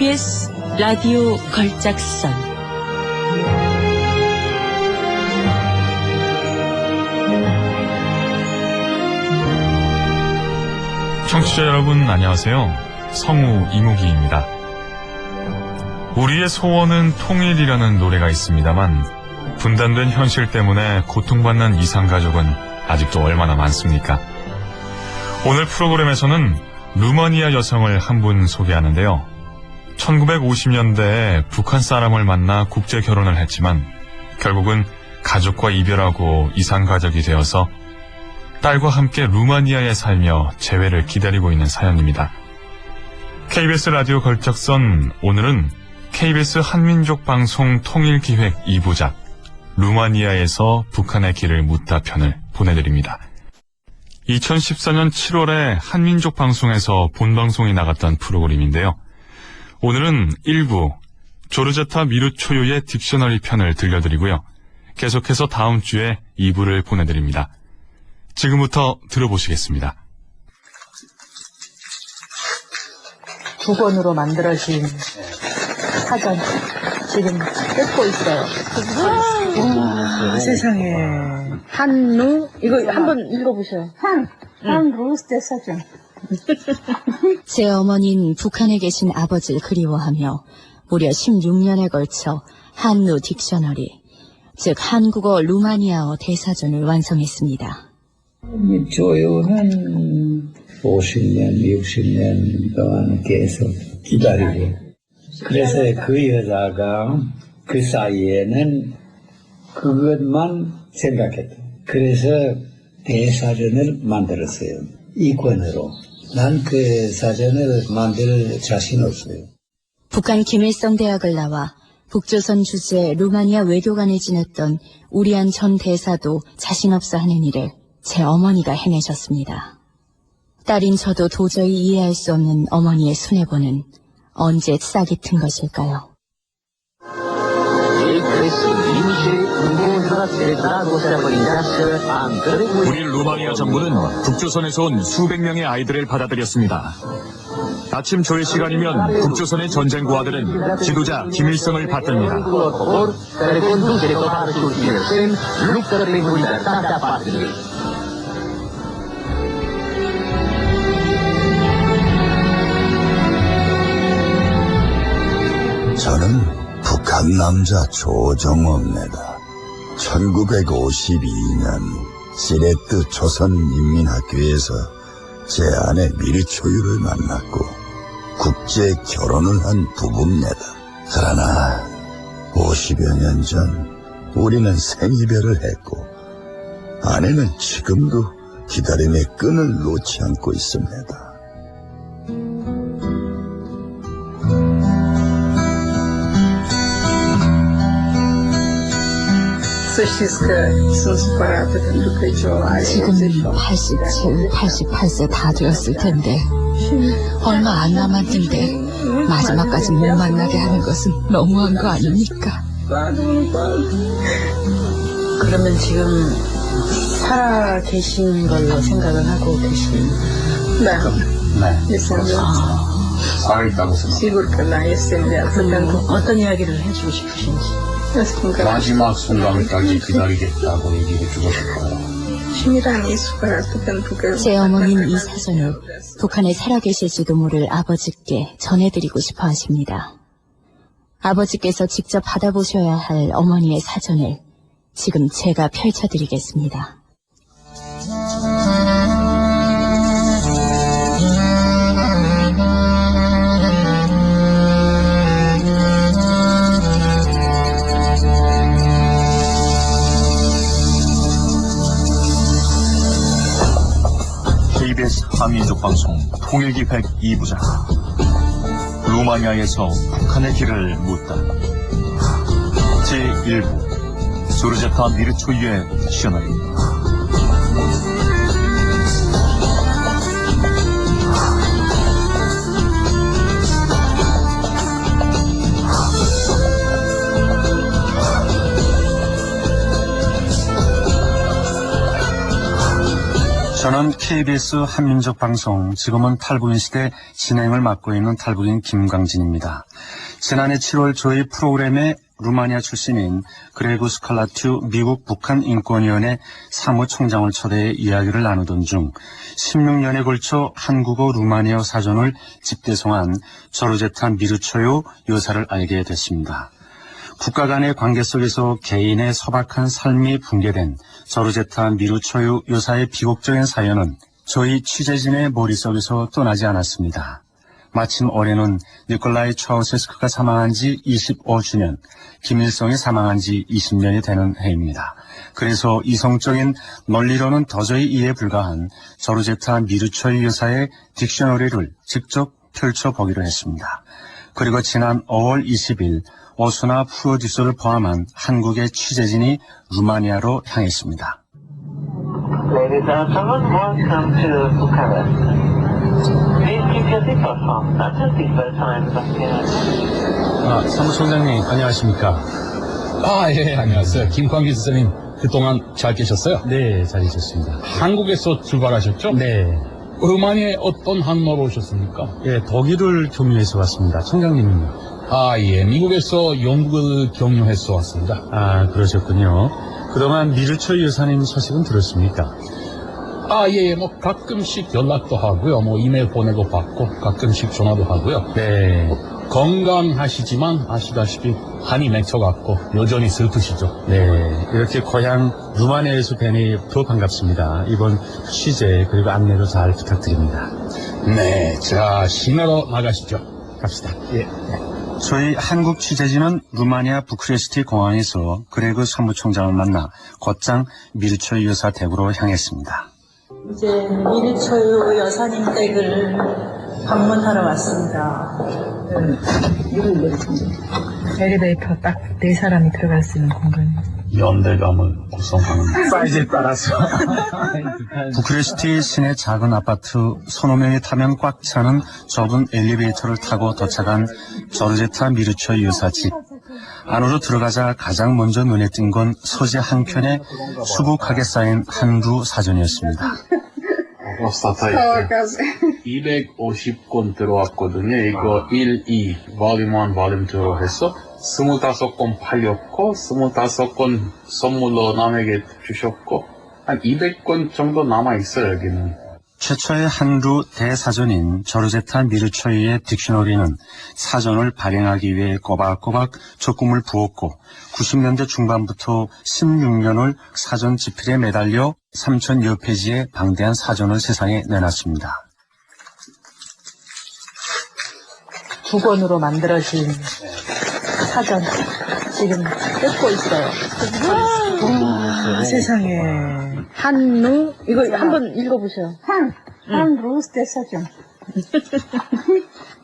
KBS 라디오 걸작선 청취자 여러분 안녕하세요. 성우 이무기입니다. 우리의 소원은 통일이라는 노래가 있습니다만 분단된 현실 때문에 고통받는 이산가족은 아직도 얼마나 많습니까? 오늘 프로그램에서는 루마니아 여성을 한 분 소개하는데요. 1950년대에 북한 사람을 만나 국제 결혼을 했지만 결국은 가족과 이별하고 이산가족이 되어서 딸과 함께 루마니아에 살며 재회를 기다리고 있는 사연입니다. KBS 라디오 걸작선, 오늘은 KBS 한민족 방송 통일기획 2부작 루마니아에서 북한의 길을 묻다 편을 보내드립니다. 2014년 7월에 한민족 방송에서 본방송이 나갔던 프로그램인데요. 오늘은 1부 조르제타 미르초유의 딕셔너리 편을 들려드리고요. 계속해서 다음 주에 2부를 보내드립니다. 지금부터 들어보시겠습니다. 두 권으로 만들어진 사전 지금 뜯고 있어요. 와, 세상에. 한루 이거 한번 읽어보세요. 한루스테 사전. 제 어머니는 북한에 계신 아버지를 그리워하며 무려 16년에 걸쳐 한루 딕셔너리, 즉 한국어 루마니아어 대사전을 완성했습니다. 조요는 50년, 60년 동안 계속 기다리고, 그래서 그 여자가 그 사이에는 그것만 생각했다. 그래서 대사전을 만들었어요. 이 권으로. 난 그 사전을 만들 자신 없어요. 북한 김일성 대학을 나와 북조선 주재 루마니아 외교관을 지냈던 우리안 전 대사도 자신 없어 하는 일을 제 어머니가 해내셨습니다. 딸인 저도 도저히 이해할 수 없는 어머니의 순애보는 언제 싹이 튼 것일까요? 우리 루마니아 정부는 북조선에서 온 수백 명의 아이들을 받아들였습니다. 아침 조회 시간이면 북조선의 전쟁 고아들은 지도자 김일성을 받듭니다. 저는 북한 남자 조정호입니다. 1952년 시레트 조선인민학교에서 제 아내 미르초유를 만났고 국제 결혼을 한 부부입니다. 그러나 50여 년 전 우리는 생이별을 했고 아내는 지금도 기다림의 끈을 놓지 않고 있습니다. 지금 87, 88세 다 되었을 텐데 얼마 안 남았는데 마지막까지 못 만나게 하는 것은 너무한 거 아닙니까? 그러면 지금 살아 계신 걸로 생각을 하고 계신. 네. 살아있다고 생각합니다. 어떤 이야기를 해주고 싶으신지. 마지막 순간까지 기다리겠다고 얘기해 주셨을 거예요. 제 어머니는 이 사전을 북한에 살아계실지도 모를 아버지께 전해드리고 싶어 하십니다. 아버지께서 직접 받아보셔야 할 어머니의 사전을 지금 제가 펼쳐드리겠습니다. KBS 한민족 방송 통일기획 2부작 루마니아에서 북한의 길을 묻다 제1부 조르제타 미르초유의 딕셔너리. 저는 KBS 한민족 방송, 지금은 탈북인 시대 진행을 맡고 있는 탈북인 김광진입니다. 지난해 7월 저희 프로그램에 루마니아 출신인 그레구 스칼라튜 미국 북한인권위원회 사무총장을 초대해 이야기를 나누던 중 16년에 걸쳐 한국어 루마니아 사전을 집대성한 조르제타 미르초요 여사를 알게 됐습니다. 국가 간의 관계 속에서 개인의 소박한 삶이 붕괴된 조르제타 미르초요 여사의 비극적인 사연은 저희 취재진의 머릿속에서 떠나지 않았습니다. 마침 올해는 니콜라이 차우세스크가 사망한 지 25주년, 김일성이 사망한 지 20년이 되는 해입니다. 그래서 이성적인 논리로는 도저히 이해 불가한 조르제타 미르초요 여사의 딕셔너리를 직접 펼쳐보기로 했습니다. 그리고 지난 5월 20일 오수나 프로듀서를 포함한 한국의 취재진이 루마니아로 향했습니다. Ladies and gentlemen, welcome to Bucharest. Please keep your seatbelt fastened until seatbelt time is up. 사무총장님 안녕하십니까? 예, 안녕하세요. 김광기 선생님, 그동안 잘 계셨어요? 네, 잘 계셨습니다. 한국에서 출발하셨죠? 네, 루마니아에 어떤 항로로 오셨습니까? 예, 독일을 경유해서 왔습니다. 총장님은요? 예, 미국에서 영국을 경유해서 왔습니다. 아, 그러셨군요. 그동안 미르초요 여사님 소식은 들었습니까? 예, 가끔씩 연락도 하고요. 이메일 보내고 받고, 가끔씩 전화도 하고요. 네. 건강하시지만, 아시다시피, 한이 맺혀갖고, 여전히 슬프시죠? 네, 이렇게 고향 루마니아에서 뵈니 더 반갑습니다. 이번 취재 그리고 안내도 잘 부탁드립니다. 네, 자, 시내로 나가시죠. 갑시다. 예. 저희 한국 취재진은 루마니아 부크레스티 공항에서 그레그 사무총장을 만나 곧장 미르초요 여사 댁으로 향했습니다. 이제 미르초요 여사님 댁을 방문하러 왔습니다. 엘리베이터 딱 4사람이 들어갈 수 있는 공간입니다. 연대감을 구성하는 사이즈에 따라서 부크레스티 시내 작은 아파트 서너 명이 타면 꽉 차는 좁은 엘리베이터를 타고 도착한 조르제타 미르초요 여사 집. 안으로 들어가자 가장 먼저 눈에 띈 건 서재 한켠에 수북하게 쌓인 한루 사전이었습니다. 프로스타타 250권 들어왔거든요. 이거 1, 2, 볼륨 1, 볼륨 2로 해서 25권 팔렸고 25권 선물로 남에게 주셨고 한 200권 정도 남아있어요. 여기는. 최초의 한루 대사전인 조르제타 미르초요의 딕셔너리는 사전을 발행하기 위해 꼬박꼬박 적금을 부었고 90년대 중반부터 16년을 사전 지필에 매달려 3,000여 페이지의 방대한 사전을 세상에 내놨습니다. 2권으로 만들어진 사전 지금 뜯고 있어요. 와, 세상에. 한루 이거 한번 읽어보세요. 한루 대사전.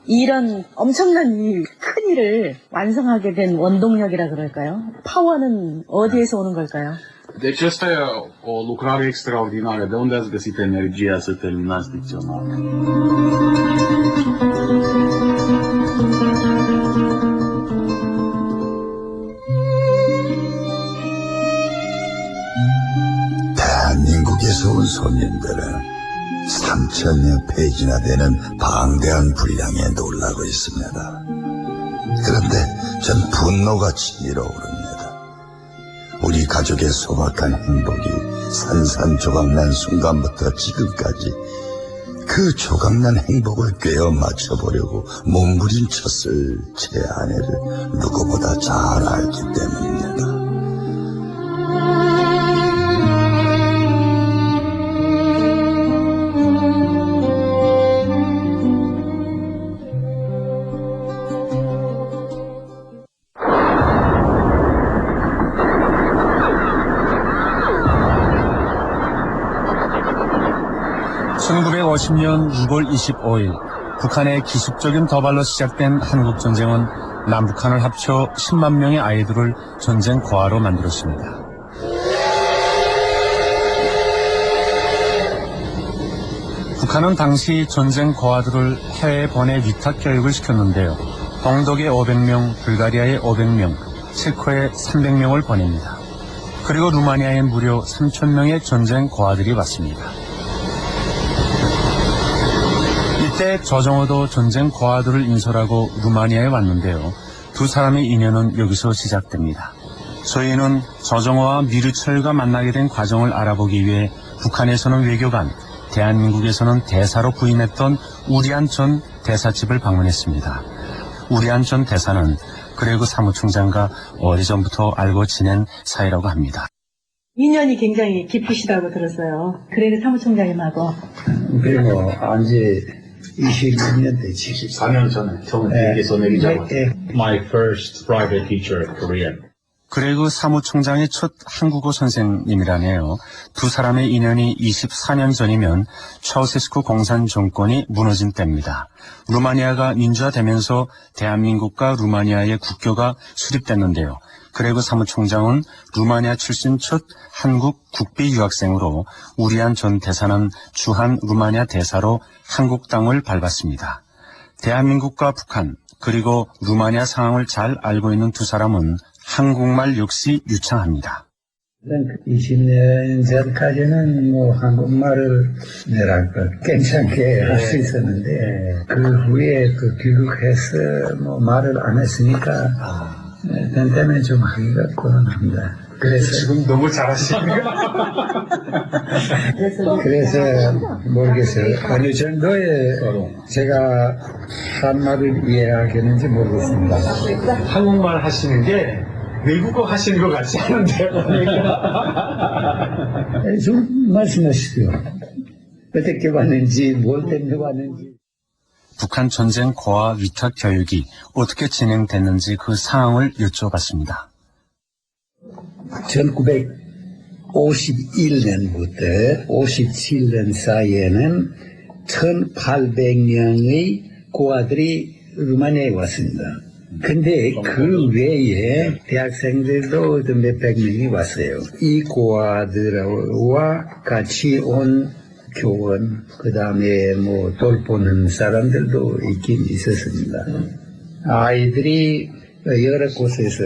이런 엄청난 이 큰 일을 완성하게 된 원동력이라 그럴까요? 파워는 어디에서 오는 걸까요? Deci asta e o lucrare extraordinară. De unde ați găsit energia să terminați dicționarul? 대한민국에서 온 손님들은 3,000여 페이지나 되는 방대한 분량에 놀라고 있습니다. 그런데 전 분노가 치밀어 오릅니다. 우리 가족의 소박한 행복이 산산조각난 순간부터 지금까지 그 조각난 행복을 꿰어 맞춰보려고 몸부림쳤을 제 아내를 누구보다 잘 알기 때문입니다. (1950년 6월 25일) 북한의 기습적인 도발로 시작된 한국전쟁은 남북한을 합쳐 10만 명의 아이들을 전쟁 고아로 만들었습니다. 북한은 당시 전쟁 고아들을 해외에 보내 위탁 교육을 시켰는데요. 동독에 500명, 불가리아에 500명, 체코에 300명을 보냅니다. 그리고 루마니아에 무려 3,000명의 전쟁 고아들이 왔습니다. 이때 저정호도 전쟁 고아들을 인솔하고 루마니아에 왔는데요. 두 사람의 인연은 여기서 시작됩니다. 저희는 저정호와 미르철과 만나게 된 과정을 알아보기 위해 북한에서는 외교관, 대한민국에서는 대사로 부임했던 우리안 전 대사집을 방문했습니다. 우리안 전 대사는 그레그 사무총장과 오래전부터 알고 지낸 사이라고 합니다. 인연이 굉장히 깊으시다고 들었어요. 그레그 사무총장님하고. 그리고 안지 20년 됐지. 4년 전에 처음 비행기에서 내리자마자 My first private teacher Korean. 그레그 사무총장의 첫 한국어 선생님이라네요. 두 사람의 인연이 24년 전이면 차우세스쿠 공산 정권이 무너진 때입니다. 루마니아가 민주화되면서 대한민국과 루마니아의 국교가 수립됐는데요. 그레그 사무총장은 루마니아 출신 첫 한국 국비 유학생으로 우리안 전 대사는 주한 루마니아 대사로 한국 땅을 밟았습니다. 대한민국과 북한 그리고 루마니아 상황을 잘 알고 있는 두 사람은 한국말 역시 유창합니다. 20년 전까지는 한국말을 괜찮게 할 수 있었는데 그 후에 귀국해서 말을 안 했으니까 때문에 좀 하기가 곤란합니다. 그래서 지금 너무 잘하시네요. 그래서 모르겠어요. 어느 정도의 제가 한 말을 이해하겠는지 모르겠습니다. 한국말 하시는 게 외국어 하시는 것 같지 않은데요. 좀 말씀하시죠. 어떻게 왔는지, 뭘 때문에 왔는지. 북한 전쟁 고아 위탁 교육이 어떻게 진행됐는지 그 상황을 여쭤봤습니다. 1951년부터 57년 사이에는 1,800명의 고아들이 루마니아에 왔습니다. 근데 그 외에 대학생들도 몇백 명이 왔어요. 이 고아들과 같이 온 교원, 그 다음에 돌보는 사람들도 있긴 있었습니다. 아이들이 여러 곳에서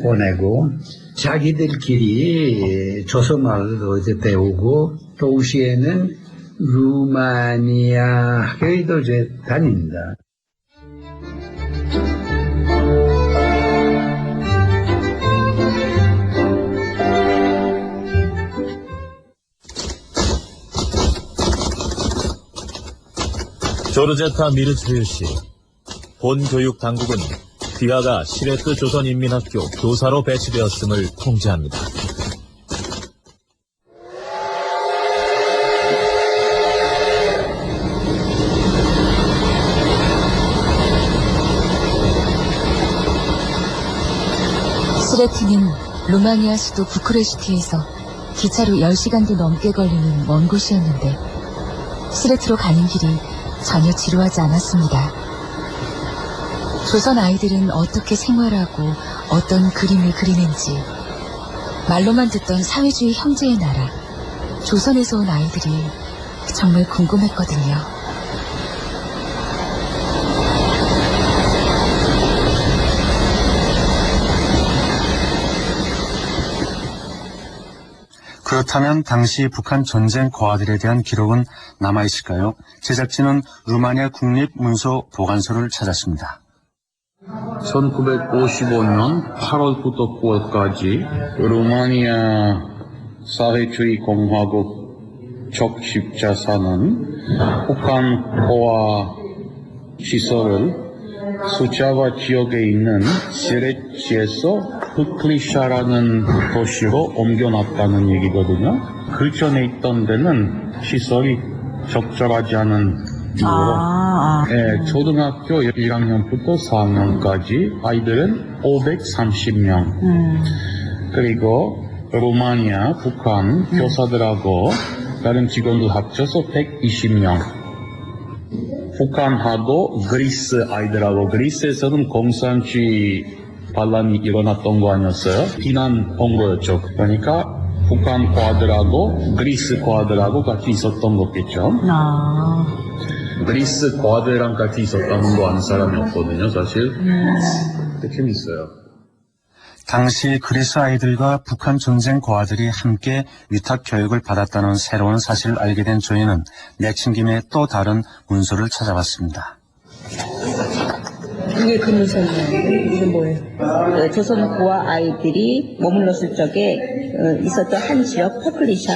보내고 자기들끼리 조선말도 이제 배우고 동시에는 루마니아 학교에도 이제 다닙니다. 조르제타 미르체유 씨, 본 교육 당국은 귀하가 시레트 조선인민학교 교사로 배치되었음을 통지합니다. 시레트는 루마니아 수도 부쿠레슈티에서 기차로 10시간도 넘게 걸리는 먼 곳이었는데 시레트로 가는 길이 전혀 지루하지 않았습니다. 조선 아이들은 어떻게 생활하고 어떤 그림을 그리는지 말로만 듣던 사회주의 형제의 나라 조선에서 온 아이들이 정말 궁금했거든요. 그렇다면 당시 북한 전쟁 고아들에 대한 기록은 남아있을까요? 제작진은 루마니아 국립문서 보관소를 찾았습니다. 1955년 8월부터 9월까지 루마니아 사회주의 공화국 적십자사는 북한 고아 시설을 수자와 지역에 있는 시레치에서 흑리샤라는 도시로 옮겨놨다는 얘기거든요. 그 전에 있던 데는 시설이 적절하지 않은 이유로 초등학교 1학년부터 4학년까지 아이들은 530명 그리고 루마니아, 북한 교사들하고 다른 직원들 합쳐서 120명 북한하고 그리스 아이들하고 그리스에서는 공산주의 반란이 일어났던 거 아니었어요? 비난한 거였죠. 그러니까 북한 고아들하고 그리스 고아들하고 같이 있었던 거겠죠. 그리스 고아들이랑 같이 있었다는 거 아는 사람이 없거든요, 사실. 되게 재밌어요. 당시 그리스 아이들과 북한 전쟁 고아들이 함께 위탁 교육을 받았다는 새로운 사실을 알게 된 조이는 내친 김에 또 다른 문서를 찾아봤습니다. 이게 그 문서예요. 이게 뭐예요? 조선 고아 아이들이 머물렀을 적에 있었던 한 지역 퍼클리샤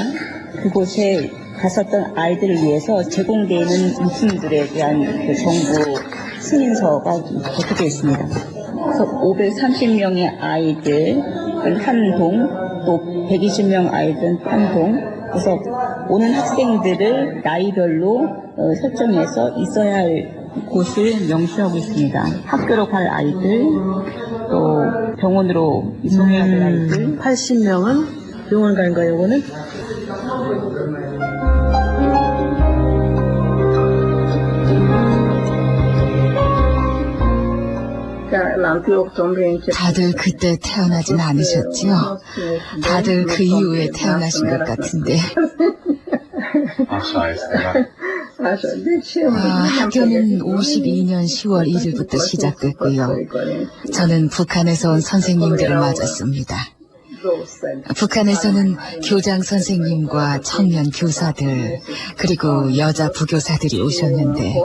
그곳에 갔었던 아이들을 위해서 제공되어 있는 물품들에 대한 그 정보 승인서가 적혀져 있습니다. 그래서 530명의 아이들 한 동, 또 120명 아이들 한 동, 그래서 오는 학생들을 나이별로 설정해서 있어야 할 곳을 명시하고 있습니다. 학교로 갈 아이들, 또 병원으로 이송해야 할 아이들. 80명은 병원 가는 거예요, 이거는? 다들 그때 태어나진 않으셨지요? 다들 그 이후에 태어나신 것 같은데. 학교는 52년 10월 1일부터 시작됐고요. 저는 북한에서 온 선생님들을 맞았습니다. 북한에서는 교장 선생님과 청년 교사들 그리고 여자 부교사들이 오셨는데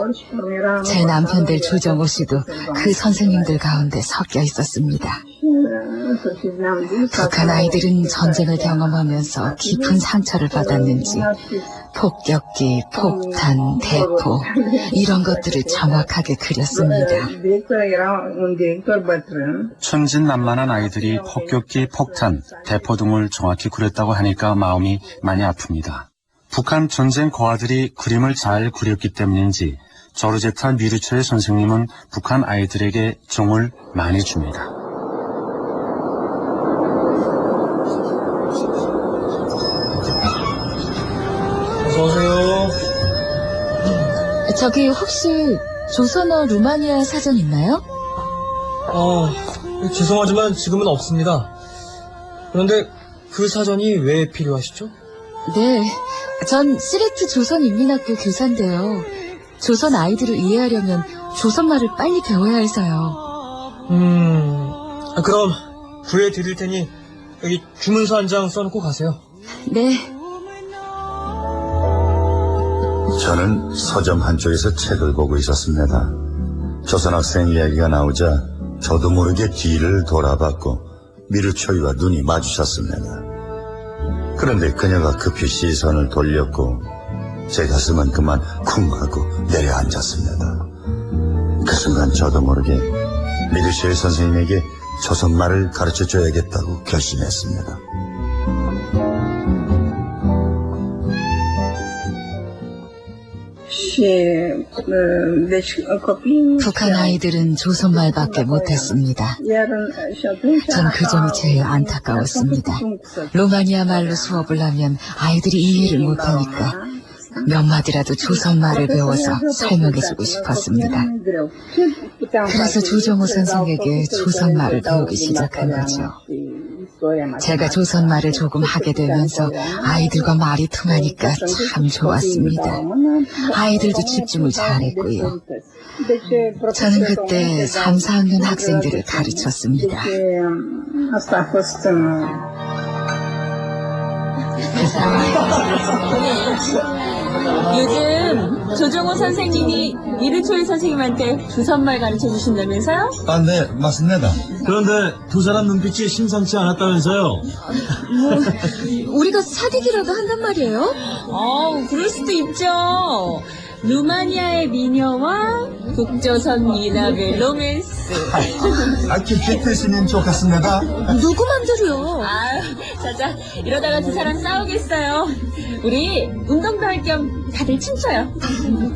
제 남편들 조정호 씨도 그 선생님들 가운데 섞여 있었습니다. 북한 아이들은 전쟁을 경험하면서 깊은 상처를 받았는지 폭격기, 폭탄, 대포 이런 것들을 정확하게 그렸습니다. 천진난만한 아이들이 폭격기, 폭탄, 대포 등을 정확히 그렸다고 하니까 마음이 많이 아픕니다. 북한 전쟁 고아들이 그림을 잘 그렸기 때문인지 조르제타 미르초의 선생님은 북한 아이들에게 종을 많이 줍니다. 어서오세요. 저기 혹시 조선어 루마니아 사전 있나요? 죄송하지만 지금은 없습니다. 그런데 그 사전이 왜 필요하시죠? 네, 전 시레트 조선인민학교 교사인데요. 조선 아이들을 이해하려면 조선말을 빨리 배워야 해서요. 그럼 구해드릴 테니 여기 주문서 한 장 써놓고 가세요. 네. 저는 서점 한쪽에서 책을 보고 있었습니다. 조선학생 이야기가 나오자 저도 모르게 뒤를 돌아봤고 미르초이와 눈이 마주쳤습니다. 그런데 그녀가 급히 시선을 돌렸고 제 가슴은 그만 쿵 하고 내려앉았습니다. 그 순간 저도 모르게 미르초이 선생님에게 조선말을 가르쳐줘야겠다고 결심했습니다. 북한 아이들은 조선말밖에 못했습니다. 전 그 점이 제일 안타까웠습니다. 루마니아 말로 수업을 하면 아이들이 이해를 못하니까 몇 마디라도 조선말을 배워서 설명해주고 싶었습니다. 그래서 조정호 선생에게 조선말을 배우기 시작한 거죠. 제가 조선말을 조금 하게 되면서 아이들과 말이 통하니까 참 좋았습니다. 아이들도 집중을 잘했고요. 저는 그때 3, 4학년 학생들을 가르쳤습니다. 요즘 조정호 선생님이 미르초이 선생님한테 조선말 가르쳐 주신다면서요? 네, 맞습니다. 그런데 두 사람 눈빛이 심상치 않았다면서요? 우리가 사귀기라도 한단 말이에요? 그럴 수도 있죠. 루마니아의 미녀와 북조선 미남의 로맨스. 깊이 뜨시면 좋겠습니다. 누구 맘대로요? 자자, 이러다가 두 사람 싸우겠어요. 우리 운동도 할 겸 다들 춤춰요.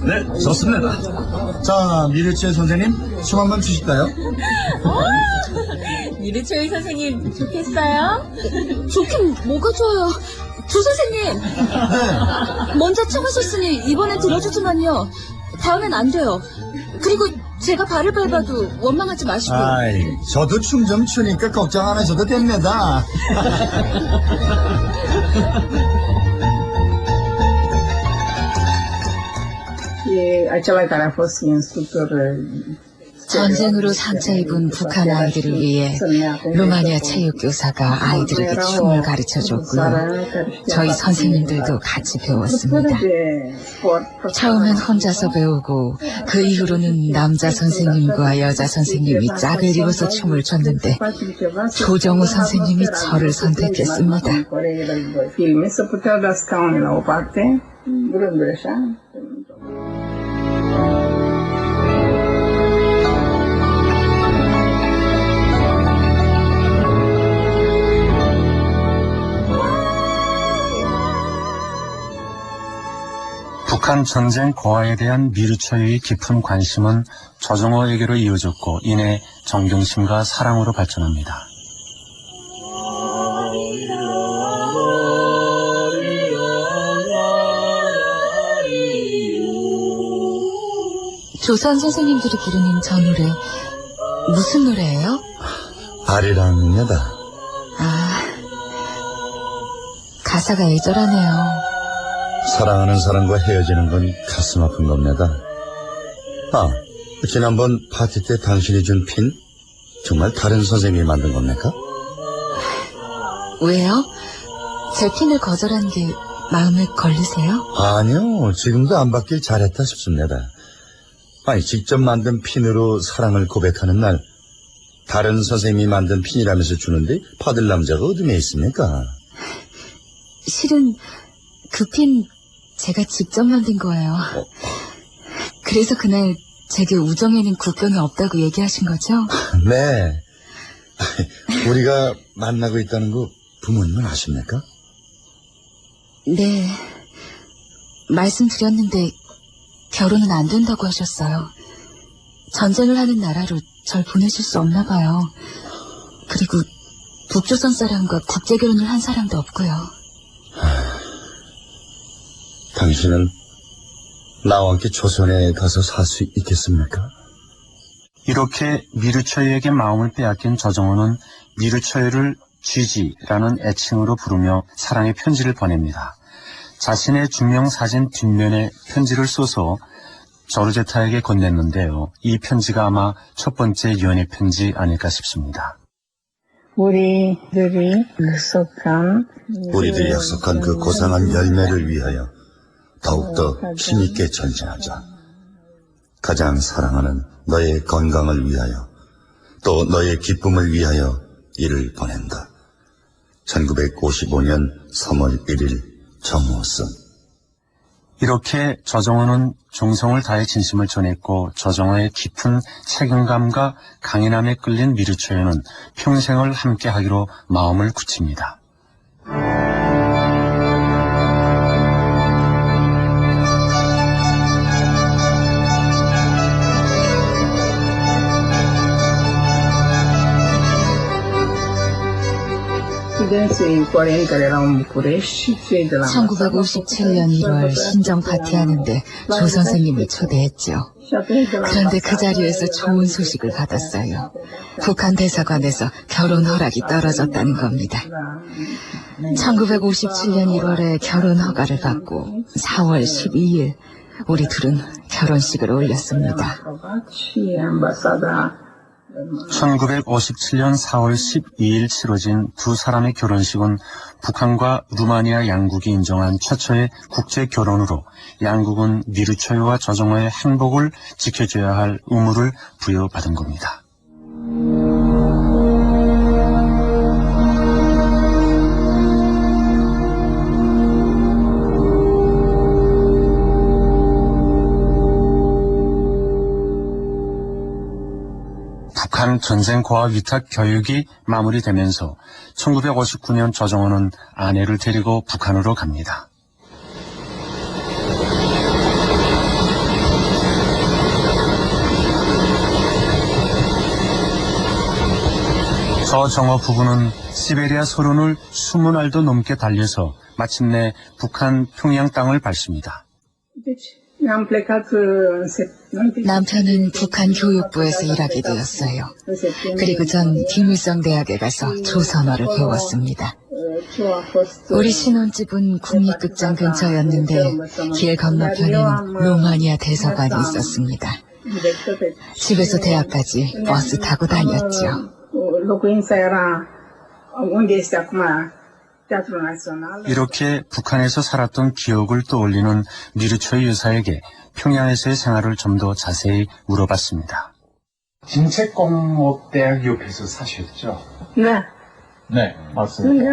네, 좋습니다. 자, 미르초이 선생님, 춤 한번 주실까요? 미르초이 선생님 좋겠어요? 좋긴 뭐가 좋아요. 조 선생님! 네. 먼저 춤하셨으니 이번엔 들어주지만요. 다음엔 안 돼요. 그리고 제가 발을 밟아도 원망하지 마시고. 저도 춤 좀 추니까 걱정 안 하셔도 됩니다. 전쟁으로 상처 입은 북한 아이들을 위해 루마니아 체육교사가 아이들에게 춤을 가르쳐줬고요. 저희 선생님들도 같이 배웠습니다. 처음엔 혼자서 배우고 그 이후로는 남자 선생님과 여자 선생님이 짝을 이뤄서 춤을 췄는데 조정우 선생님이 저를 선택했습니다. 북한 전쟁 고아에 대한 미르처의 깊은 관심은 저정어에게로 이어졌고 이내 정경심과 사랑으로 발전합니다. 조선 선생님들이 부르는 저 노래 무슨 노래예요? 아리랑입니다. 아, 가사가 애절하네요. 사랑하는 사람과 헤어지는 건 가슴 아픈 겁니다. 아, 지난번 파티 때 당신이 준 핀 정말 다른 선생님이 만든 겁니까? 왜요? 제 핀을 거절한 게 마음에 걸리세요? 아니요, 지금도 안 받길 잘했다 싶습니다. 아니, 직접 만든 핀으로 사랑을 고백하는 날 다른 선생님이 만든 핀이라면서 주는데 받을 남자가 어둠에 있습니까? 실은 그 핀 제가 직접 만든 거예요. 그래서 그날 제게 우정에는 국경이 없다고 얘기하신 거죠? 네. 우리가 만나고 있다는 거 부모님은 아십니까? 네. 말씀드렸는데 결혼은 안 된다고 하셨어요. 전쟁을 하는 나라로 절 보내실 수 없나 봐요. 그리고 북조선 사람과 국제결혼을 한 사람도 없고요. 당신은 나와 함께 조선에 가서 살 수 있겠습니까? 이렇게 미르처이에게 마음을 빼앗긴 저정호는 미르처이를 쥐지라는 애칭으로 부르며 사랑의 편지를 보냅니다. 자신의 증명사진 뒷면에 편지를 써서 조르제타에게 건넸는데요. 이 편지가 아마 첫 번째 연애 편지 아닐까 싶습니다. 우리들이 약속한 그 고상한 열매를 위하여 더욱더 힘있게 전진하자. 가장 사랑하는 너의 건강을 위하여 또 너의 기쁨을 위하여 이를 보낸다. 1955년 3월 1일 정호선. 이렇게 저정호는 정성을 다해 진심을 전했고 저정호의 깊은 책임감과 강인함에 끌린 미르처이는 평생을 함께하기로 마음을 굳힙니다. (1957년 1월) 신정 파티하는데 조 선생님을 초대했죠. 그런데 그 자리에서 좋은 소식을 받았어요. 북한 대사관에서 결혼 허락이 떨어졌다는 겁니다. 1957년 1월에 결혼 허가를 받고 4월 12일 우리 둘은 결혼식을 올렸습니다. 1957년 4월 12일 치러진 두 사람의 결혼식은 북한과 루마니아 양국이 인정한 최초의 국제 결혼으로 양국은 미르처이와 저정호의 행복을 지켜줘야 할 의무를 부여받은 겁니다. 북한 전쟁 고아 위탁 교육이 마무리되면서 1959년 저정호는 아내를 데리고 북한으로 갑니다. 저정호 부부는 시베리아 소련을 20알도 넘게 달려서 마침내 북한 평양 땅을 밟습니다. 남편은 북한 교육부에서 일하게 되었어요. 그리고 전 김일성 대학에 가서 조선어를 배웠습니다. 우리 신혼집은 국립극장 근처였는데 길 건너편에는 루마니아 대사관이 있었습니다. 집에서 대학까지 버스 타고 다녔죠. 이렇게 북한에서 살았던 기억을 떠올리는 미르초이 유사에게 평양에서의 생활을 좀 더 자세히 물어봤습니다. 진책공업대학 옆에서 사셨죠? 네. 네, 맞습니다.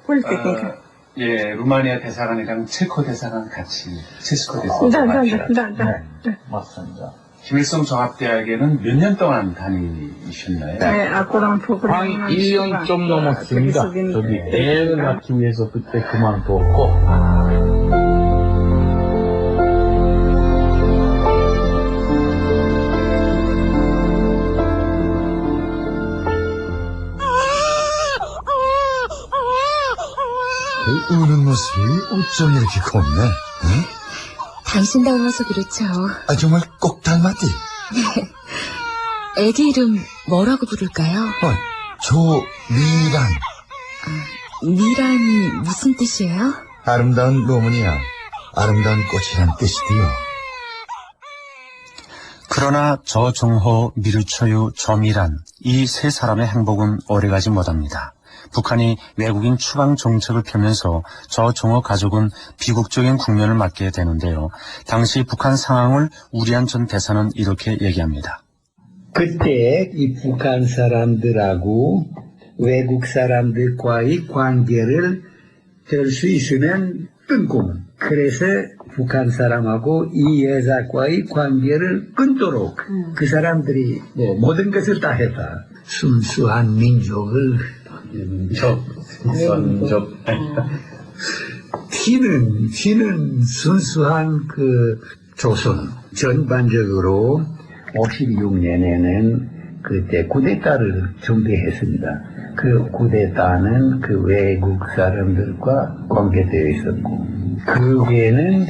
폴리테크니까. 예, 루마니아 대사관이랑 체코 대사관 같이 체스코 대사관 네. 맞습니다. 김일성 종합대학에는 몇 년 동안 다니셨나요? 네, 아코랑 프로그램. 한 1년 좀 넘었습니다. 저기 애를 낳기 위해서 그때 그만두었고. 그 우는 모습이 어쩜 이렇게 곱네? 응? 당신 닮아서 그렇죠. 아, 정말 꼭 닮았디. 애기 이름 뭐라고 부를까요? 조미란. 미란이 무슨 뜻이에요? 아름다운 로문이야. 아름다운 꽃이란 뜻이디요. 그러나 저종호, 미르초유, 저미란 이 세 사람의 행복은 오래가지 못합니다. 북한이 외국인 추방 정책을 펴면서 저종호 가족은 비극적인 국면을 맞게 되는데요. 당시 북한 상황을 우리안 전 대사는 이렇게 얘기합니다. 그때 이 북한 사람들하고 외국 사람들과의 관계를 될 수 있으면 끊고, 그래서 북한 사람하고 이 여자과의 관계를 끊도록 그 사람들이 모든 것을 다 했다. 순수한 민족을 튀는 순수한 그 조선 전반적으로 56년에는 그때 쿠데타를 준비했습니다. 그 쿠데타는 그 외국 사람들과 관계되어 있었고, 그 외에는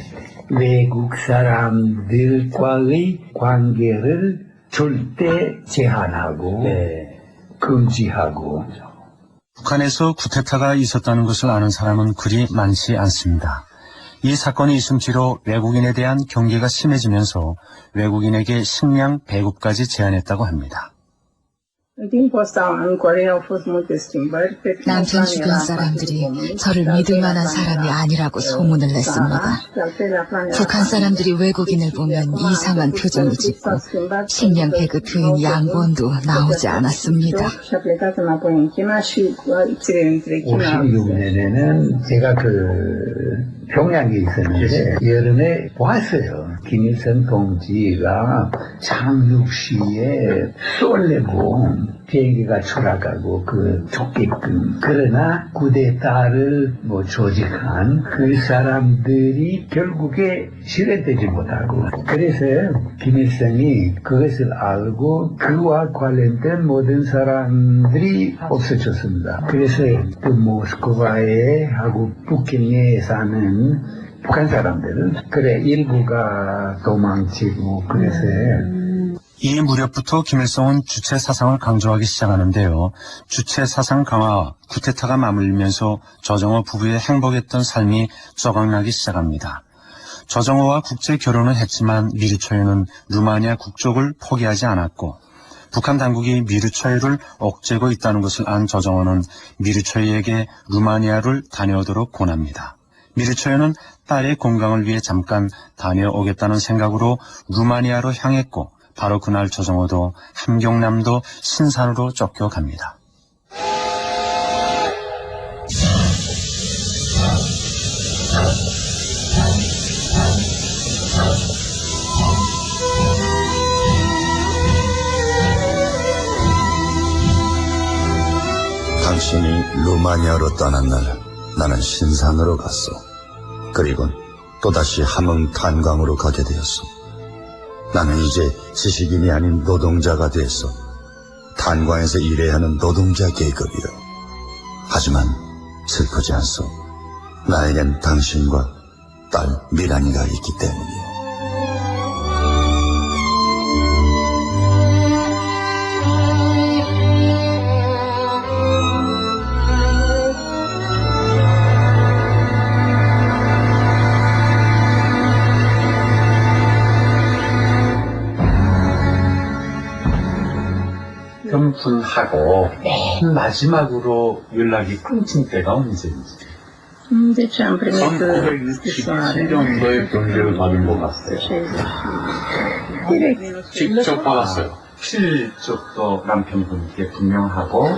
외국 사람들과의 관계를 절대 제한하고 금지하고. 북한에서 쿠데타가 있었다는 것을 아는 사람은 그리 많지 않습니다. 이 사건이 있은 뒤로 외국인에 대한 경계가 심해지면서 외국인에게 식량 배급까지 제한했다고 합니다. 남편 주변 사람들이 저를 믿을 만한 사람이 아니라고 소문을 냈습니다. 북한 사람들이 외국인을 보면 이상한 표정을 짓고 식량 배급 표인 양본도 나오지 않았습니다. 56년에는 제가 평양에 있었는데 여름에 보았어요. 김일성 동지가 장육시에 쏠래고 비행기가 추락하고 죽게끔. 그러나 쿠데타를 조직한 그 사람들이 결국에 실현되지 못하고, 그래서 김일성이 그것을 알고 그와 관련된 모든 사람들이 없어졌습니다. 그래서 그 모스크바에 하고 북경에 사는 북한 사람들은 일부가 도망치고. 그래서 이 무렵부터 김일성은 주체 사상을 강조하기 시작하는데요. 주체 사상 강화와 쿠데타가 맞물리면서 저정호 부부의 행복했던 삶이 썩어나기 시작합니다. 저정호와 국제 결혼을 했지만 미르초유는 루마니아 국적을 포기하지 않았고, 북한 당국이 미르초유를 억제고 있다는 것을 안 저정호는 미르초유에게 루마니아를 다녀오도록 권합니다. 미르초유는 딸의 건강을 위해 잠깐 다녀오겠다는 생각으로 루마니아로 향했고, 바로 그날 저정호도 함경남도 신산으로 쫓겨갑니다. 당신이 루마니아로 떠난 날 나는 신산으로 갔어. 그리고 또다시 함흥 탄광으로 가게 되었어. 나는 이제 지식인이 아닌 노동자가 됐어. 탄광에서 일해야 하는 노동자 계급이요. 하지만 슬프지 않소. 나에겐 당신과 딸 미란이가 있기 때문이요. 분하고 맨 마지막으로 연락이 끊긴 때가 언제인지. Deci am primit 1967년도에 편지를 받은 것 같아요. 직접 받았어요. 필적도 남편분께 분명하고,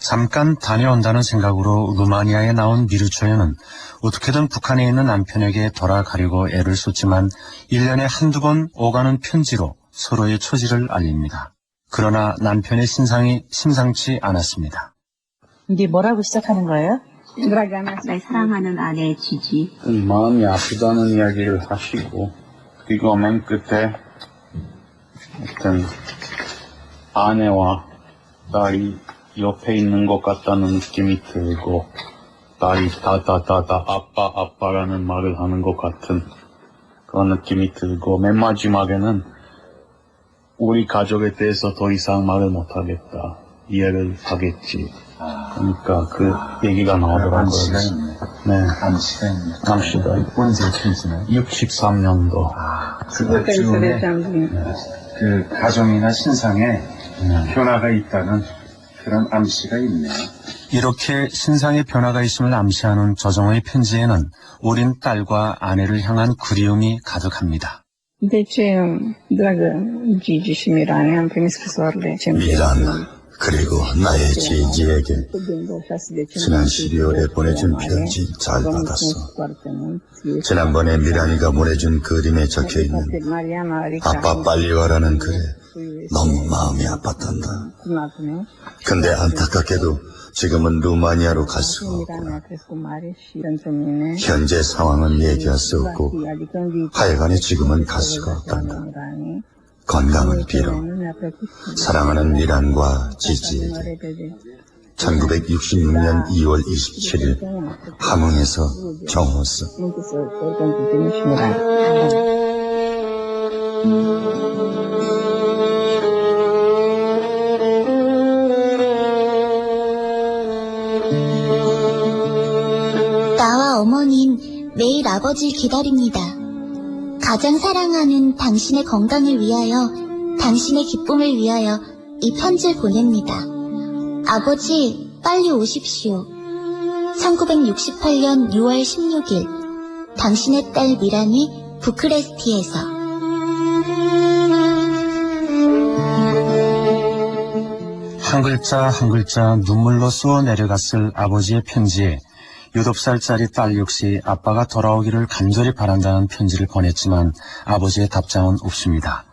잠깐 다녀온다는 생각으로 루마니아에 나온 미르초연은 어떻게든 북한에 있는 남편에게 돌아가려고 애를 쏟지만 1년에 한두 번 오가는 편지로 서로의 처지를 알립니다. 그러나 남편의 신상이 심상치 않았습니다. 이게 뭐라고 시작하는 거예요? 날 사랑하는 아내의 지지. 마음이 아프다는 이야기를 하시고, 그리고 맨 끝에 어떤 아내와 딸이 옆에 있는 것 같다는 느낌이 들고, 딸이 다다다다 아빠라는 말을 하는 것 같은 그런 느낌이 들고, 맨 마지막에는 우리 가족에 대해서 더 이상 말을 못하겠다, 이해를 하겠지. 그러니까 그 얘기가 나오더라고요. 암시가 있네. 네. 암시가 있네. 암시가 있고. 언제 편지는? 63년도. 그것 중에 그 가정이나 신상에 변화가 있다는 그런 암시가 있네요. 이렇게 신상의 변화가 있음을 암시하는 저정호의 편지에는 어린 딸과 아내를 향한 그리움이 가득합니다. Deci, dragă Gigi și Mirane, am primit scrisorile ce 미란, 그리고 나의 지지에게 지난 12월에 보내준 편지 잘 받았어. 지난번에 미란이가 보내준 그림에 적혀있는 아빠 빨리 와라는 글에 너무 마음이 아팠단다. 근데 안타깝게도 지금은 루마니아로 갈 수가 없구나. 현재 상황은 얘기할 수 없고 하여간에 지금은 갈 수가 없단다. 건강을 빌어. 사랑하는 미란과 지지에게 1966년 2월 27일 함흥에서 정호서. 나와 어머닌 매일 아버지를 기다립니다. 가장 사랑하는 당신의 건강을 위하여, 당신의 기쁨을 위하여 이 편지를 보냅니다. 아버지, 빨리 오십시오. 1968년 6월 16일, 당신의 딸 미란이 부크레스티에서. 한 글자 한 글자 눈물로 쏘아 내려갔을 아버지의 편지에 8살짜리 딸 역시 아빠가 돌아오기를 간절히 바란다는 편지를 보냈지만 아버지의 답장은 없습니다.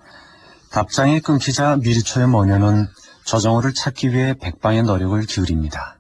답장이 끊기자 미르초의 모녀는 저정호를 찾기 위해 백방의 노력을 기울입니다.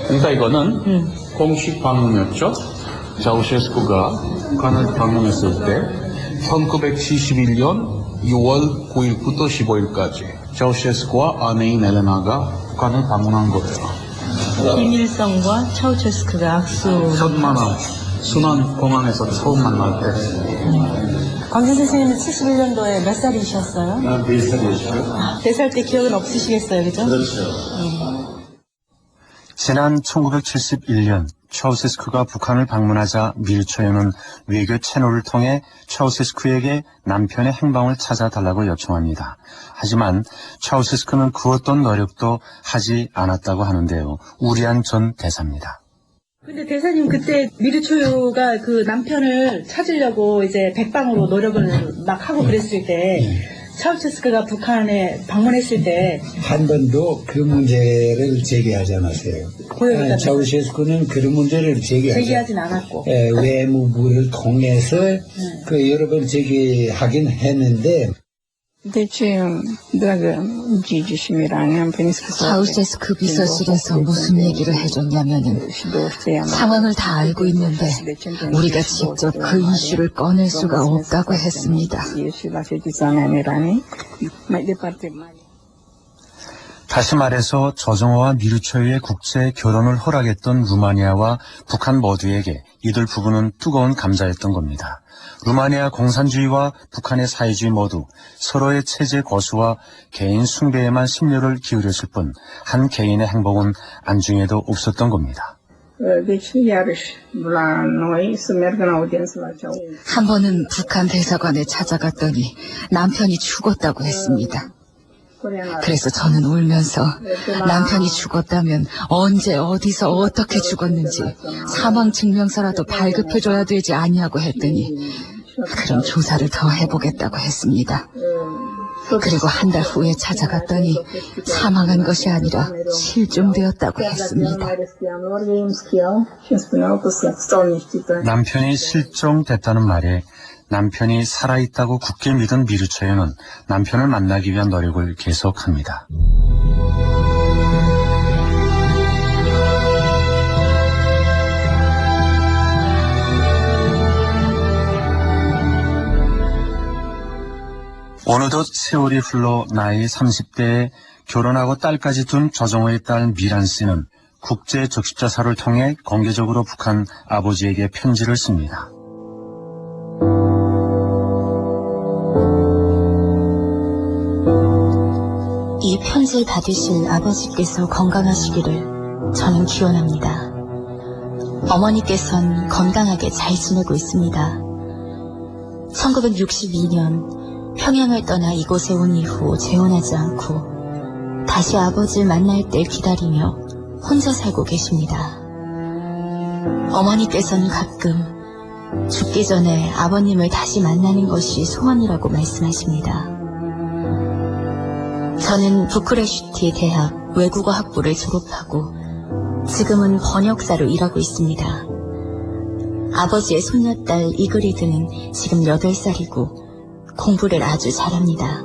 그러니까 이거는 공식 방문이었죠. 자우셰스쿠가 북한을 방문했을 때 1971년 6월 9일부터 15일까지 자우셰스쿠와 아내인 엘레나가 북한을 방문한 거예요. 김일성과 차우체스크가 악수. 첫 만남, 순환공항에서 처음 만날 때. 광진 선생님은 71년도에 몇 살이셨어요? 난 4살이었어요. 4살 때 기억은 없으시겠어요, 그죠? 그렇죠. 지난 1971년 차우세스크가 북한을 방문하자 미르초연은 외교 채널을 통해 차우세스크에게 남편의 행방을 찾아달라고 요청합니다. 하지만 차우세스크는 그 어떤 노력도 하지 않았다고 하는데요. 우리안 전 대사입니다. 근데 대사님 그때 미르초유가 그 남편을 찾으려고 이제 백방으로 노력을 막 하고 그랬을 때 차우체스크가 북한에 방문했을 때 한 번도 그 문제를 제기하지 않았어요. 차우셰스쿠는 그런 문제를 제기하진 않았고 외무부를 통해서 그 여러 번 제기하긴 했는데 차우세스크 비서실에서 무슨 얘기를 해줬냐면은 상황을 다 알고 있는데 우리가 직접 그 이슈를 꺼낼 수가 없다고 했습니다. 다시 말해서 저정호와 미르초이의 국제 결혼을 허락했던 루마니아와 북한 모두에게 이들 부부는 뜨거운 감자였던 겁니다. 루마니아 공산주의와 북한의 사회주의 모두 서로의 체제 고수와 개인 숭배에만 심려를 기울였을 뿐 한 개인의 행복은 안중에도 없었던 겁니다. 한 번은 북한 대사관에 찾아갔더니 남편이 죽었다고 했습니다. 그래서 저는 울면서 남편이 죽었다면 언제 어디서 어떻게 죽었는지 사망 증명서라도 발급해줘야 되지 않냐고 했더니 그럼 조사를 더 해보겠다고 했습니다. 그리고 한 달 후에 찾아갔더니 사망한 것이 아니라 실종되었다고 했습니다. 남편이 실종됐다는 말에 남편이 살아있다고 굳게 믿은 미르초이는 남편을 만나기 위한 노력을 계속합니다. 어느덧 세월이 흘러 나이 30대에 결혼하고 딸까지 둔 저정호의 딸 미란 씨는 국제 적십자사를 통해 공개적으로 북한 아버지에게 편지를 씁니다. 이 편지를 받으실 아버지께서 건강하시기를 저는 기원합니다. 어머니께서는 건강하게 잘 지내고 있습니다. 1962년 평양을 떠나 이곳에 온 이후 재혼하지 않고 다시 아버지를 만날 때를 기다리며 혼자 살고 계십니다. 어머니께서는 가끔 죽기 전에 아버님을 다시 만나는 것이 소원이라고 말씀하십니다. 저는 부쿠레슈티 대학 외국어 학부를 졸업하고 지금은 번역사로 일하고 있습니다. 아버지의 손녀딸 이그리드는 지금 8살이고 공부를 아주 잘합니다.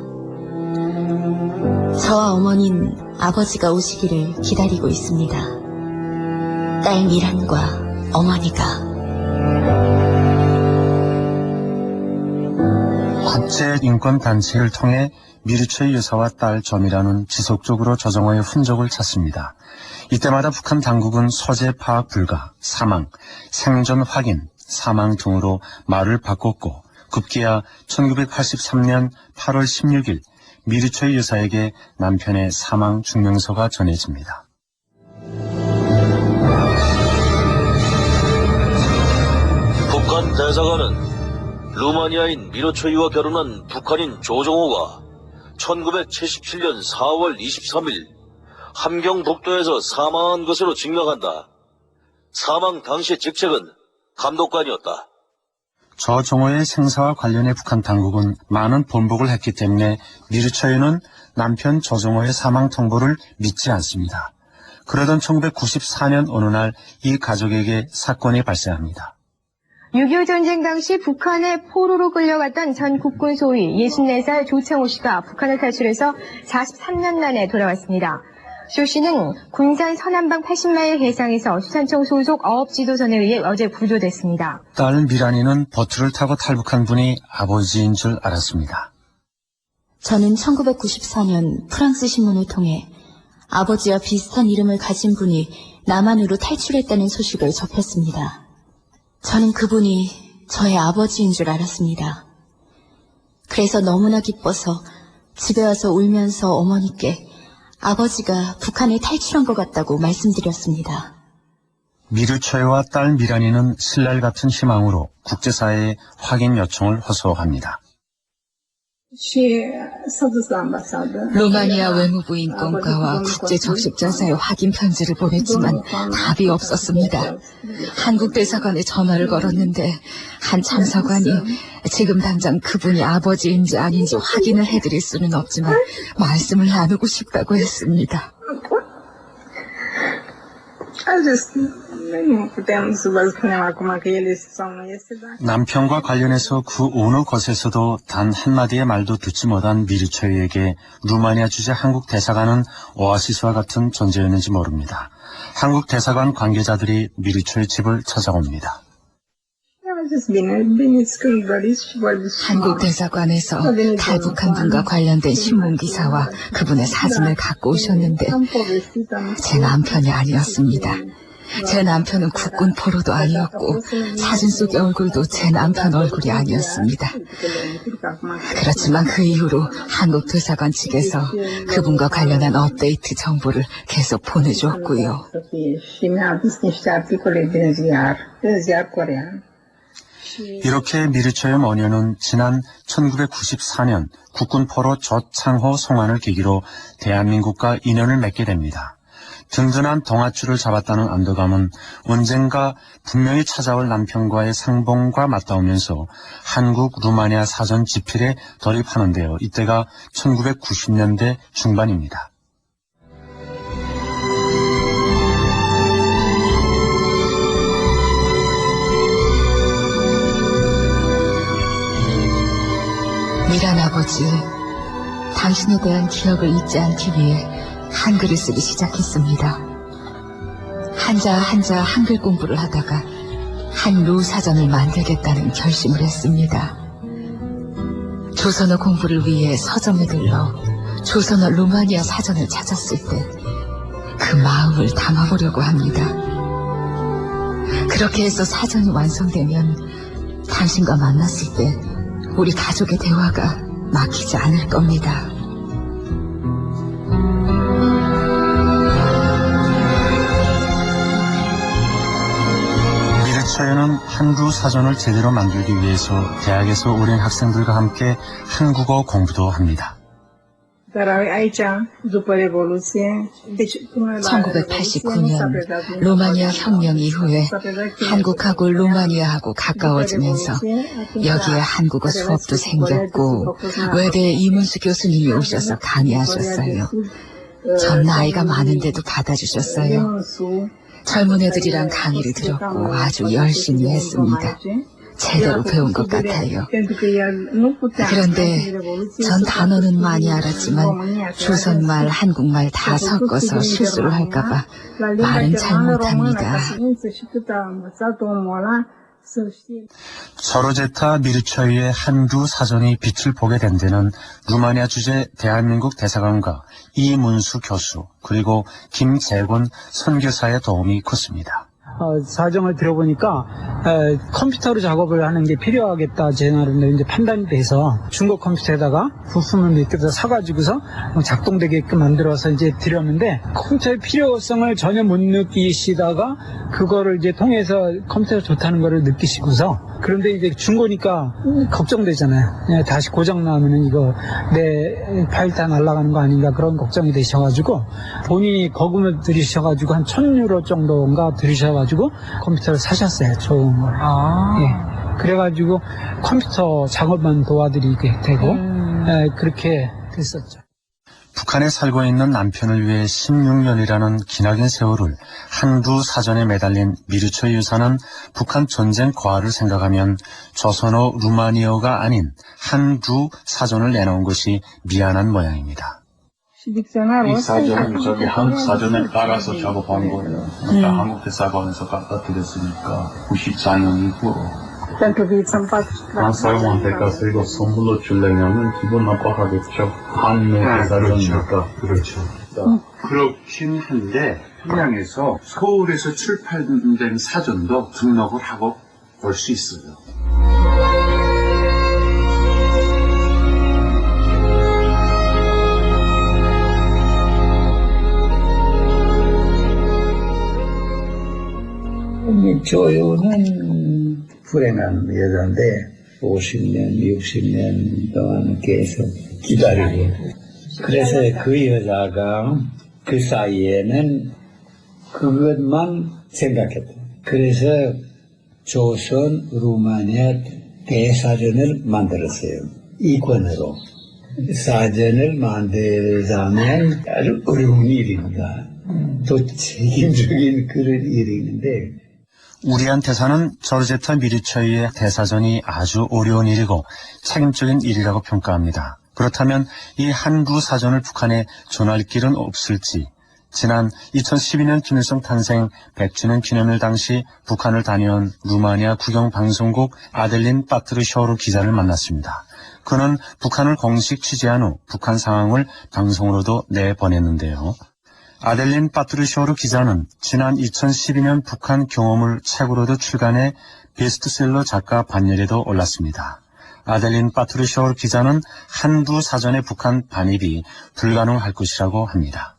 저와 어머니는 아버지가 오시기를 기다리고 있습니다. 딸 미란과 어머니가. 국제인권단체를 통해 미르초이 여사와 딸 저미라는 지속적으로 저정호의 흔적을 찾습니다. 이때마다 북한 당국은 소재 파악 불가, 사망, 생존 확인, 사망 등으로 말을 바꿨고 급기야 1983년 8월 16일 미르초이 여사에게 남편의 사망 증명서가 전해집니다. 북한 대사관은 루마니아인 미르초이와 결혼한 북한인 조정호가 1977년 4월 23일 함경 독도에서 사망한 것으로 증명한다. 사망 당시 직책은 감독관이었다. 저정호의 생사와 관련해 북한 당국은 많은 번복을 했기 때문에 미르초이는 남편 저정호의 사망 통보를 믿지 않습니다. 그러던 1994년 어느 날 이 가족에게 사건이 발생합니다. 6.25 전쟁 당시 북한의 포로로 끌려갔던 전 국군 소위 64살 조창호 씨가 북한을 탈출해서 43년 만에 돌아왔습니다. 조 씨는 군산 서남방 80마일 해상에서 수산청 소속 어업지도선에 의해 어제 구조됐습니다. 딸 미란이는 보트를 타고 탈북한 분이 아버지인 줄 알았습니다. 저는 1994년 프랑스 신문을 통해 아버지와 비슷한 이름을 가진 분이 남한으로 탈출했다는 소식을 접했습니다. 저는 그분이 저의 아버지인 줄 알았습니다. 그래서 너무나 기뻐서 집에 와서 울면서 어머니께 아버지가 북한에 탈출한 것 같다고 말씀드렸습니다. 미르초이와 딸 미란이는 신랄 같은 희망으로 국제사회에 확인 요청을 호소합니다. 루마니아 외무부 인권과와 국제적십자사에 확인 편지를 보냈지만 답이 없었습니다. 한국 대사관에 전화를 걸었는데 한 참사관이 지금 당장 그분이 아버지인지 아닌지 확인을 해드릴 수는 없지만 말씀을 나누고 싶다고 했습니다. 남편과 관련해서 그 어느 것에서도 단 한마디의 말도 듣지 못한 미르초이에게 루마니아 주재 한국 대사관은 오아시스와 같은 존재였는지 모릅니다. 한국 대사관 관계자들이 미르초이 집을 찾아옵니다. 한국 대사관에서 탈북한 분과 관련된 신문기사와 그분의 사진을 갖고 오셨는데 제 남편이 아니었습니다. 제 남편은 국군 포로도 아니었고 사진 속의 얼굴도 제 남편 얼굴이 아니었습니다. 그렇지만 그 이후로 한국 대사관 측에서 그분과 관련한 업데이트 정보를 계속 보내줬고요. 이렇게 미르초의 모녀는 지난 1994년 국군 포로 조창호 송환을 계기로 대한민국과 인연을 맺게 됩니다. 든든한 동아줄을 잡았다는 안도감은 언젠가 분명히 찾아올 남편과의 상봉과 맞닿으면서 한국 루마니아 사전 집필에 돌입하는데요. 이때가 1990년대 중반입니다. 미란 아버지, 당신에 대한 기억을 잊지 않기 위해 한글을 쓰기 시작했습니다. 한자 한글 공부를 하다가 한루 사전을 만들겠다는 결심을 했습니다. 조선어 공부를 위해 서점에 들러 조선어 루마니아 사전을 찾았을 때 그 마음을 담아보려고 합니다. 그렇게 해서 사전이 완성되면 당신과 만났을 때 우리 가족의 대화가 막히지 않을 겁니다. 미르초이는 한루 사전을 제대로 만들기 위해서 대학에서 오랜 학생들과 함께 한국어 공부도 합니다. 1989년 루마니아 혁명 이후에 한국하고 루마니아하고 가까워지면서 여기에 한국어 수업도 생겼고 외대에 이문수 교수님이 오셔서 강의하셨어요. 전 나이가 많은데도 받아주셨어요. 젊은 애들이랑 강의를 들었고 아주 열심히 했습니다. 제대로 배운 것 같아요. 그런데 전 단어는 많이 알았지만 조선말, 한국말 다 섞어서 실수를 할까봐 말은 잘 못합니다. 서로제타 미르초이의 한루 사전이 빛을 보게 된 데는 루마니아 주재 대한민국 대사관과 이문수 교수 그리고 김재곤 선교사의 도움이 컸습니다. 사정을 들어보니까 컴퓨터로 작업을 하는 게 필요하겠다 제 나름대로 이제 판단이 돼서 중고 컴퓨터에다가 부품을 몇 개 더 사가지고서 작동되게끔 만들어서 이제 드렸는데 컴퓨터의 필요성을 전혀 못 느끼시다가 그거를 이제 통해서 컴퓨터가 좋다는 거를 느끼시고서 그런데 이제 중고니까 걱정되잖아요. 다시 고장 나면은 이거 내 파일 다 날아가는 거 아닌가 그런 걱정이 되셔가지고 본인이 거금을 들이셔가지고 한 1,000유로 정도인가 들이셔가지고 컴퓨터를 사셨어요. 좋은 걸. 예. 그래가지고 컴퓨터 작업만 도와드리게 되고 그렇게 됐었죠. 북한에 살고 있는 남편을 위해 16년이라는 기나긴 세월을 한루 사전에 매달린 미르초이 유사는 북한 전쟁 고아를 생각하면 조선어 루마니어가 아닌 한루 사전을 내놓은 것이 미안한 모양입니다. 이 사전은 저기 한국 사전에 따라서 작업한 거예요. 그러니까 한국 대사관에서 갖다 드렸으니까 94년 이후로 한 사람한테 가서 이거 선물로 주려면 기분 나빠하겠죠. 한국 대사관이니까. 그렇죠. 그렇긴 한데 평양에서 서울에서 출판된 사전도 등록을 하고 볼 수 있어요. 조요는 불행한 여자인데 50년, 60년 동안 계속 기다리고 그래서 그 여자가 그 사이에는 그것만 생각했다. 그래서 조선 루마니아 대사전을 만들었어요. 이권으로. 사전을 만들자면 아주 어려운 일입니다. 또 책임적인 그런 일이 있는데 우리안 대사는 조르제타 미르초이의 대사전이 아주 어려운 일이고 책임적인 일이라고 평가합니다. 그렇다면 이 한두 사전을 북한에 전할 길은 없을지 지난 2012년 김일성 탄생 100주년 기념일 당시 북한을 다녀온 루마니아 국영방송국 아델린 파트르쇼르 기자를 만났습니다. 그는 북한을 공식 취재한 후 북한 상황을 방송으로도 내보냈는데요. 아델린 파트르쇼르 기자는 지난 2012년 북한 경험을 책으로도 출간해 베스트셀러 작가 반열에도 올랐습니다. 아델린 파트르쇼르 기자는 한두 사전의 북한 반입이 불가능할 것이라고 합니다.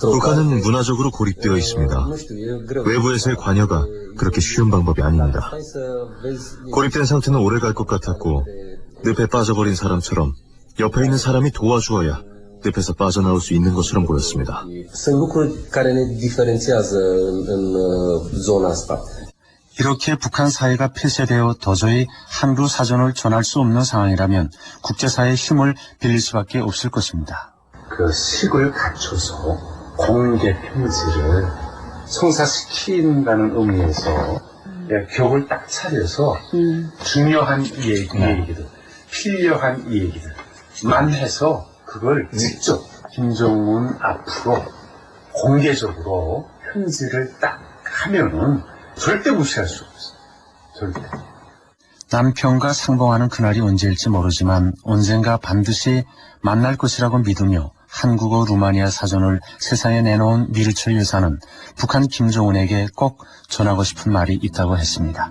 북한은 문화적으로 고립되어 있습니다. 외부에서의 관여가 그렇게 쉬운 방법이 아닙니다. 고립된 상태는 오래 갈 것 같았고 늪에 빠져버린 사람처럼 옆에 있는 사람이 도와주어야 늪에서 빠져나올 수 있는 것처럼 보였습니다. 이렇게 북한 사회가 폐쇄되어 도저히 한두 사전을 전할 수 없는 상황이라면 국제사회의 힘을 빌릴 수밖에 없을 것입니다. 그 식을 갖춰서 공개 편지를 성사시킨다는 의미에서 격을 딱 차려서 중요한 얘기들, 필요한 얘기들만 해서 그걸 직접 김정은 앞으로 공개적으로 편지를 딱 하면은 절대 무시할 수 없어. 절대. 남편과 상봉하는 그날이 언제일지 모르지만 언젠가 반드시 만날 것이라고 믿으며 한국어 루마니아 사전을 세상에 내놓은 미르초 여사는 북한 김정은에게 꼭 전하고 싶은 말이 있다고 했습니다.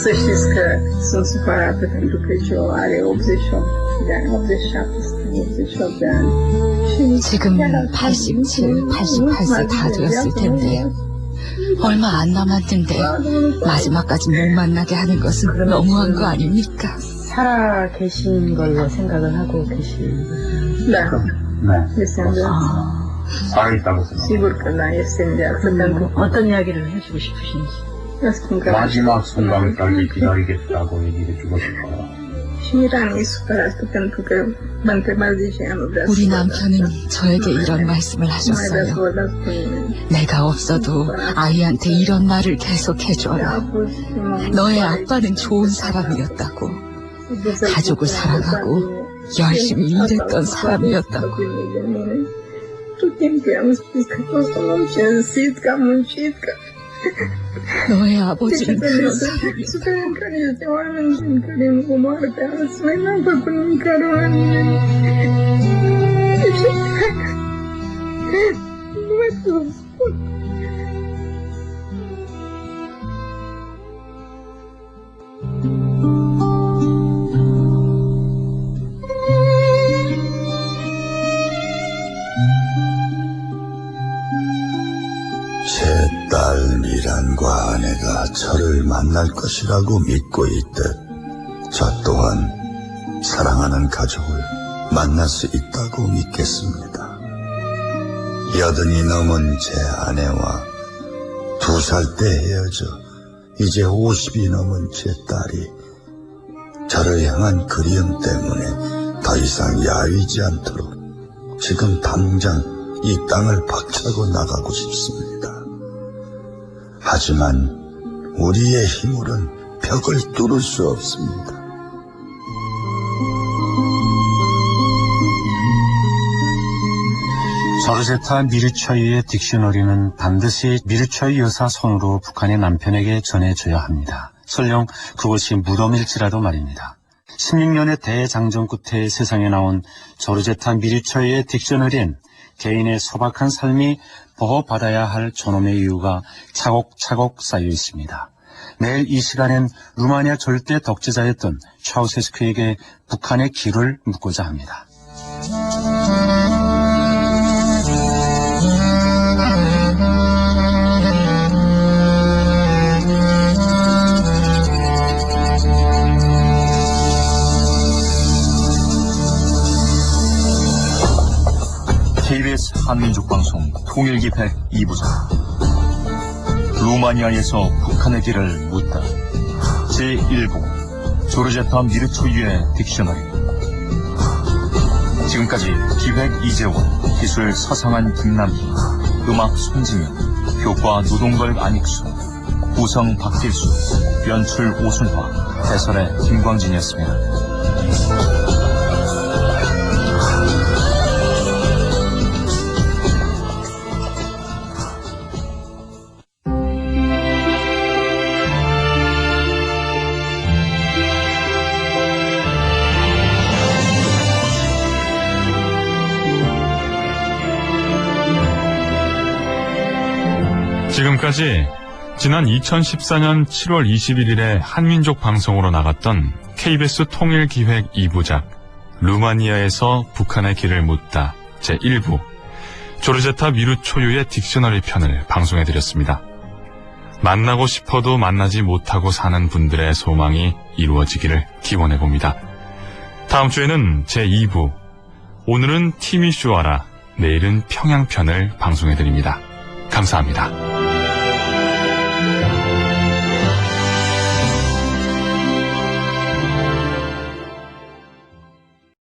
Să știți că sunt supărată pentru că eu are 88 de ani, 88 de ani. 지금 87, 88세 다 되었을 텐데 얼마 안 남았는데 마지막까지 못 만나게 하는 것은 너무한 거 아닙니까? 살아 계신 걸로 생각을 하고 계신. 네. Este în viață. 살아있다고 생각합니다. Sigur că da, este în viață. pentru 어떤 이야기를 해주고 싶으신지. 마지막 순간까지 기다리겠다고 얘기해주고 싶어요. 신이랑이 supărat pentru că mă întrebați de ce am vrea. 우리 남편은 저에게 이런 말씀을 하셨어요. 내가 없어도 아이한테 이런 말을 계속 해줘라. 너의 아빠는 좋은 사람이었다고. 가족을 사랑하고 열심히 일했던 사람이었다고. Tot timpul am spus că tot să muncit, că am muncit, că... 너의 아버지는 그런 Suntem care este oameni și în care nu omoară pe alții. Noi n-am făcut nimic rău la nimeni. Nu mai pot să spun. 제 딸 미란과 아내가 저를 만날 것이라고 믿고 있듯 저 또한 사랑하는 가족을 만날 수 있다고 믿겠습니다. 80이 넘은 제 아내와 2살 때 헤어져 이제 50이 넘은 제 딸이 저를 향한 그리움 때문에 더 이상 야위지 않도록 지금 당장 이 땅을 박차고 나가고 싶습니다. 하지만 우리의 힘으로는 벽을 뚫을 수 없습니다. 조르제타 미르초이의 딕셔너리는 반드시 미르초이 여사 손으로 북한의 남편에게 전해줘야 합니다. 설령 그것이 무덤일지라도 말입니다. 16년의 대장정 끝에 세상에 나온 조르제타 미르초이의 딕셔너리엔 개인의 소박한 삶이 보호받아야 할 존엄의 이유가 차곡차곡 쌓여 있습니다. 내일 이 시간엔 루마니아 절대 독재자였던 차우세스크에게 북한의 길을 묻고자 합니다. KBS 한민족방송 통일기획 2부작 루마니아에서 북한의 길을 묻다 제1부 조르제타 미르초유의 딕셔너리. 지금까지 기획 이재원, 기술 서상한 김남희, 음악 손진영, 효과 노동걸 안익수, 구성 박길수, 연출 오순화, 해설의 김광진이었습니다. 지금까지 지난 2014년 7월 21일에 한민족 방송으로 나갔던 KBS 통일기획 2부작 루마니아에서 북한의 길을 묻다 제1부 조르제타 미르초유의 딕셔너리 편을 방송해드렸습니다. 만나고 싶어도 만나지 못하고 사는 분들의 소망이 이루어지기를 기원해봅니다. 다음 주에는 제2부 오늘은 티미슈아라 내일은 평양편을 방송해드립니다. 감사합니다.